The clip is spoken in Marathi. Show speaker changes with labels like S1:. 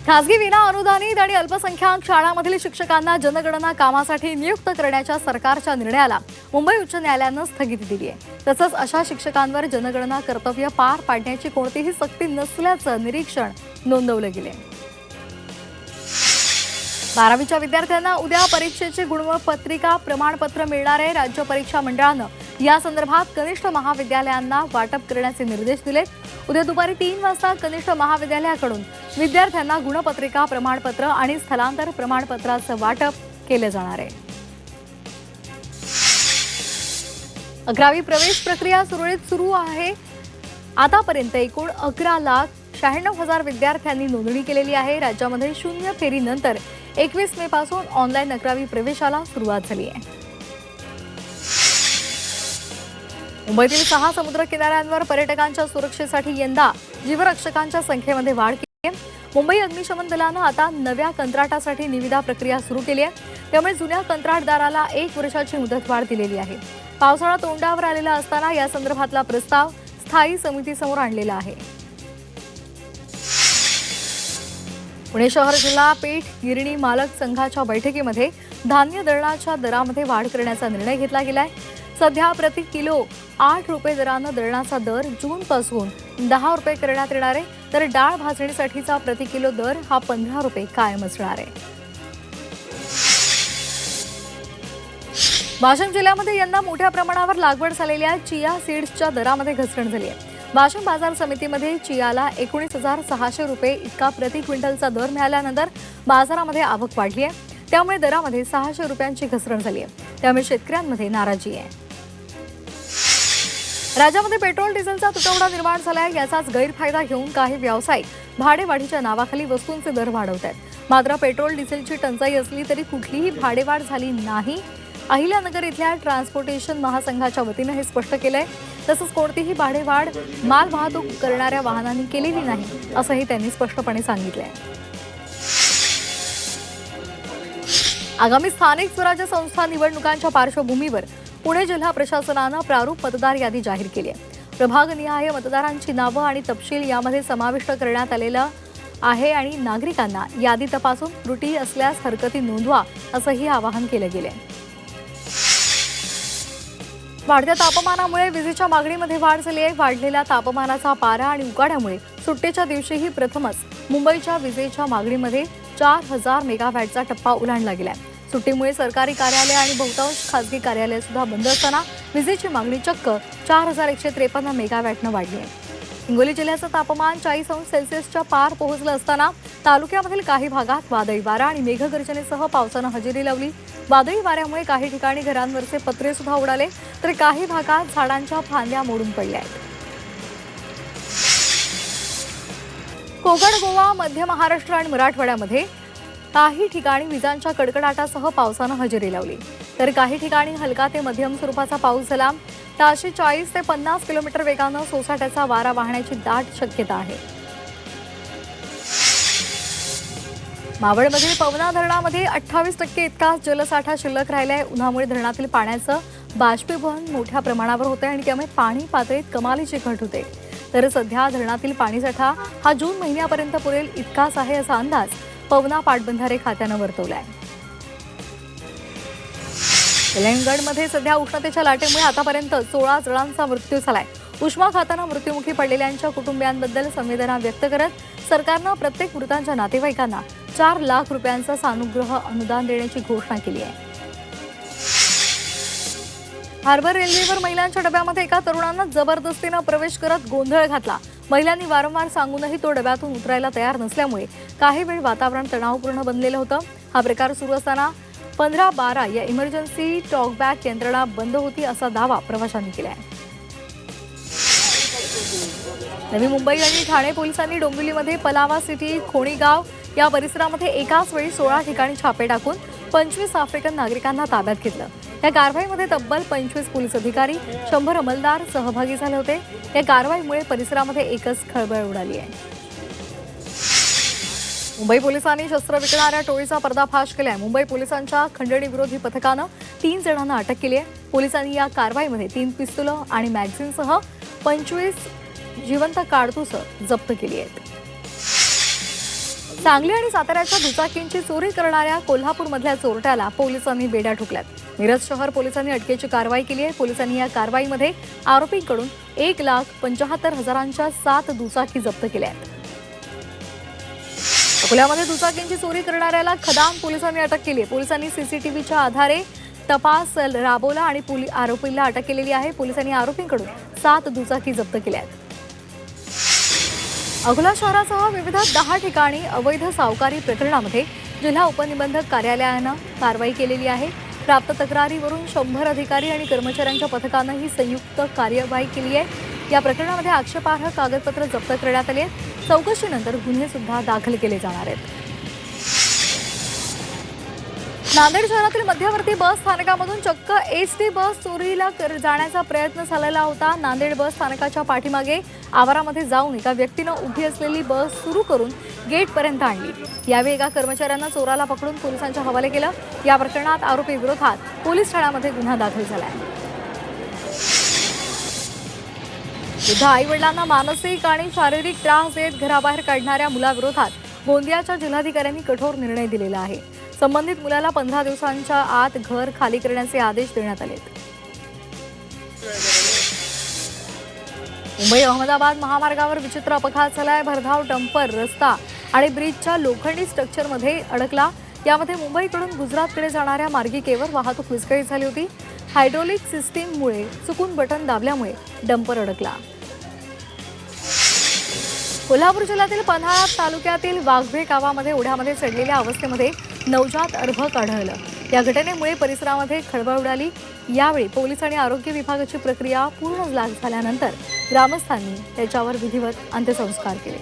S1: खासगी विना अनुदानित आणि अल्पसंख्याक शाळांमधील शिक्षकांना जनगणना कामासाठी नियुक्त करण्याच्या सरकारच्या निर्णयाला मुंबई उच्च न्यायालयानं स्थगिती दिली आहे। तसंच अशा शिक्षकांवर जनगणना कर्तव्य पार पाडण्याची कोणतीही सक्ती नसल्याचं निरीक्षण नोंदवलं गेले। 12वीच्या विद्यार्थ्यांना उद्या परीक्षेची गुणपत्रिका प्रमाणपत्र मिळणार आहे। राज्य परीक्षा मंडळानं या संदर्भात कनिष्ठ महाविद्यालयांना वाटप करण्याचे निर्देश दिलेत। उद्या दुपारी 3 वाजता कनिष्ठ महाविद्यालयाकडून विद्यार्थ्यांना गुणपत्रिका प्रमाणपत्र आणि स्थलांतर प्रमाणपत्राचं वाटप केलं जाणार आहे। 11वी प्रवेश प्रक्रिया सुरळीत सुरू आहे। आतापर्यंत एकूण 11,96,000 विद्यार्थ्यांनी नोंदणी केलेली आहे। राज्यामध्ये 0 फेरीनंतर 21 मे पासून ऑनलाईन 11वी प्रवेशाला सुरुवात झाली आहे। मुंबईतील 6 समुद्र किनाऱ्यांवर पर्यटकांच्या सुरक्षेसाठी यंदा जीवरक्षकांच्या संख्येमध्ये वाढ केली आहे। मुंबई अग्निशमन दलानं आता नव्या कंत्राटासाठी निविदा प्रक्रिया सुरू केली आहे। त्यामुळे जुन्या कंत्राटदाराला 1 वर्षाची मुदतवाढ दिलेली आहे। पावसाळा तोंडावर आलेला असताना या संदर्भातला प्रस्ताव स्थायी समितीसमोर आणलेला आहे। पुणे शहर जिल्हा पीठ गिरणी मालक संघाच्या बैठकीमध्ये धान्य दळणाच्या दरामध्ये वाढ करण्याचा निर्णय घेतला गेलाय। सध्या प्रति किलो 8 रुपये दरानं दळणाचा दर जूनपासून 10 रुपये करण्यात येणार आहे, तर डाळ भाजणीसाठीचा प्रति किलो दर हा 15 रुपये कायम असणार आहे। वाशिम जिल्ह्यामध्ये यंदा मोठ्या प्रमाणावर लागवड झालेल्या चिया सीड्सच्या दरामध्ये घसरण झाली आहे। वाशिम बाजार समितीमध्ये चियाला 19,600 रुपये इतका प्रति क्विंटलचा दर मिळाल्यानंतर बाजारामध्ये आवक वाढली आहे। त्यामुळे दरामध्ये 600 रुपयांची घसरण झाली आहे। त्यामुळे शेतकऱ्यांमध्ये नाराजी आहे। राज्यामध्ये पेट्रोल डिझेलचा तुटवडा निर्माण झाला आहे। याचाच गैरफायदा घेऊन काही व्यावसायिक भाडेवाढीच्या नावाखाली वस्तूंचे दर वाढवत आहेत। मात्र पेट्रोल डिझेलची टंचाई असली तरी कुठलीही भाडेवाढ झाली नाही। अहिल्यानगर इथल्या ट्रान्सपोर्टेशन महासंघाच्या वतीनं हे स्पष्ट केलंय। तसंच कोणतीही भाडेवाढ माल वाहतूक करणाऱ्या वाहनांनी केलेली नाही, असंही त्यांनी स्पष्टपणे सांगितलंय। आगामी स्थानिक स्वराज्य संस्था निवडणुकांच्या पार्श्वभूमीवर पुणे जिल्हा प्रशासनानं प्रारूप मतदार यादी जाहीर केली आहे। प्रभागनिहाय मतदारांची नावं आणि तपशील यामध्ये समाविष्ट करण्यात आलेलं आहे आणि नागरिकांना यादी तपासून त्रुटी असल्यास हरकती नोंदवा असंही आवाहन केलं गेलंय। वाढत्या तापमानामुळे विजेच्या मागणीमध्ये वाढ झाली आहे। वाढलेल्या तापमानाचा पारा आणि उकाड्यामुळे सुट्टीच्या दिवशीही प्रथमच मुंबईच्या विजेच्या मागणीमध्ये 4,000 मेगावॅटचा टप्पा ओलांडला गेलाय। सुट्टीमुळे सरकारी कार्यालय आणि बहुतांश खासगी कार्यालय सुद्धा बंद असताना विजेची मागणी चक्क 4,153 मेगावॅटनं वाढली आहे। हिंगोली जिल्ह्याचं तापमान 40 अंश सेल्सिअसच्या पार पोहोचलं असताना तालुक्यामधील काही भागात वादळी वारा आणि मेघगर्जनेसह पावसानं हजेरी लावली। वादळी वाऱ्यामुळे काही ठिकाणी घरांवरचे पत्रे सुद्धा उडाले, तर काही भागात झाडांच्या फांद्या मोडून पडल्या आहेत। कोकण, गोवा, मध्य महाराष्ट्र आणि मराठवाड्यामध्ये काही ठिकाणी विजांच्या कडकडाटासह पावसानं हजेरी लावली, तर काही ठिकाणी हलका ते मध्यम स्वरूपाचा पाऊस झाला। ताशी 40 ते 50 किलोमीटर वेगानं सोसाट्याचा वारा वाहण्याची दाट शक्यता आहे। मावळमधील पवना धरणामध्ये 28% इतका जलसाठा शिल्लक राहिलाय। उन्हामुळे धरणातील पाण्याचं बाष्पीभवन मोठ्या प्रमाणावर होतंय आणि त्यामुळे पाणी पातळीत कमालीची घट होते। तर सध्या धरणातील पाणीसाठा हा जून महिन्यापर्यंत पुरेल इतकाच आहे असा अंदाज पवना पाटबंधारे खात्यानं वर्तवलाय। तेलंगणमध्ये सध्या उष्णतेच्या लाटेमुळे आतापर्यंत 16 जणांचा मृत्यू झालाय। उष्माघातानं मृत्युमुखी पडलेल्यांच्या कुटुंबियांबद्दल संवेदना व्यक्त करत सरकारनं प्रत्येक मृतांच्या नातेवाईकांना 4 लाख रुपयांचं सानुग्रह अनुदान देण्याची घोषणा केली आहे। हार्बर रेल्वेवर महिलांच्या डब्यामध्ये एका तरुणानं जबरदस्तीनं प्रवेश करत गोंधळ घातला। महिलांनी वारंवार सांगूनही तो डब्यातून उतरायला तयार नसल्यामुळे काही वेळ वातावरण तणावपूर्ण बनलेलं होतं। हा प्रकार सुरू असताना 15-12 या इमर्जन्सी टॉकबॅक यंत्रणा बंद होती असा दावा प्रवाशांनी केला आहे। नवी मुंबई आणि ठाणे पोलिसांनी डोंबिवलीमध्ये पलावा सिटी, खोणीगाव या परिसरामध्ये एकाच वेळी 16 ठिकाणी छापे टाकून 25 आफ्रिकन नागरिकांना ताब्यात घेतलं। या कारवाईमध्ये तब्बल 25 पोलीस अधिकारी, 100 अंमलदार सहभागी झाले होते। या कारवाईमुळे परिसरामध्ये एकच खळबळ उडाली आहे। मुंबई पोलिसांनी शस्त्र विकणाऱ्या टोळीचा पर्दाफाश केलाय। मुंबई पोलिसांच्या खंडणी विरोधी पथकानं 3 जणांना अटक केली आहे। पोलिसांनी या कारवाईमध्ये 3 पिस्तुलं आणि मॅगझिनसह 25 जिवंत काडतुसं जप्त केली आहेत। सांगली आणि साताऱ्याच्या दुचाकींची चोरी करणाऱ्या कोल्हापूरमधल्या चोरट्याला पोलिसांनी बेड्या ठोकल्यात। मिरज शहर पोलिसांनी अटकेची कारवाई केली आहे। पोलिसांनी या कारवाईमध्ये आरोपींकडून 1,75,000च्या 7 दुचाकी जप्त केल्या आहेत। अकोल्यामध्ये दुचाकींची चोरी करणाऱ्याला खदान पोलिसांनी अटक केली आहे। पोलिसांनी सीसीटीव्हीच्या आधारे तपास राबवला आणि आरोपीला अटक केलेली आहे। पोलिसांनी आरोपींकडून 7 दुचाकी जप्त केल्या आहेत। अकोला शहरासह विविध 10 ठिकाणी अवैध सावकारी प्रकरणामध्ये जिल्हा उपनिबंधक कार्यालयानं कारवाई केलेली आहे। प्राप्त तक्रारीवरून 100 अधिकारी आणि कर्मचाऱ्यांच्या पथकानं ही संयुक्त कार्यवाही केली आहे। या प्रकरणामध्ये आक्षेपार्ह कागदपत्र जप्त करण्यात आली आहेत। चौकशीनंतर गुन्हे सुद्धा दाखल केले जाणार आहेत। नांदेड शहरातील मध्यवर्ती बस स्थानकामधून चक्क एसटी बस चोरीला जाण्याचा प्रयत्न झालेला होता। नांदेड बस स्थानकाच्या पाठीमागे आवारामध्ये जाऊन एका व्यक्तीनं उभी असलेली बस सुरू करून गेटपर्यंत आणली। यावेळी एका कर्मचाऱ्यांना चोराला पकडून पोलिसांच्या हवाले केलं। या प्रकरणात आरोपी विरोधात पोलीस ठाण्यामध्ये गुन्हा दाखल झाला आहे। वृद्ध आईवडिलांना मानसिक आणि शारीरिक त्रास देत घराबाहेर काढणाऱ्या मुलाविरोधात गोंदियाच्या जिल्हाधिकाऱ्यांनी कठोर निर्णय दिलेला आहे। संबंधित मुलाला 15 दिवसांच्या आत घर खाली करण्याचे आदेश देण्यात आले। मुंबई अहमदाबाद महामार्गावर विचित्र अपघात झालाय। भरधाव डंपर रस्ता आणि ब्रिजच्या लोखंडी स्ट्रक्चरमध्ये अडकला। यामध्ये मुंबईकडून गुजरातकडे जाणाऱ्या मार्गिकेवर वाहतूक विस्कळीत झाली होती। हायड्रोलिक सिस्टीममुळे चुकून बटन दाबल्यामुळे डंपर अडकला। कोल्हापूर जिल्ह्यातील पन्हाळा तालुक्यातील वाघवे गावामध्ये ओढ्यामध्ये चढलेल्या अवस्थेमध्ये नवजात अर्भक आढळलं। या घटनेमुळे परिसरामध्ये खळबळ उडाली। यावेळी पोलीस आणि आरोग्य विभागाची प्रक्रिया पूर्ण झाल्यानंतर ग्रामस्थांनी त्याच्यावर विधिवत अंत्यसंस्कार केले।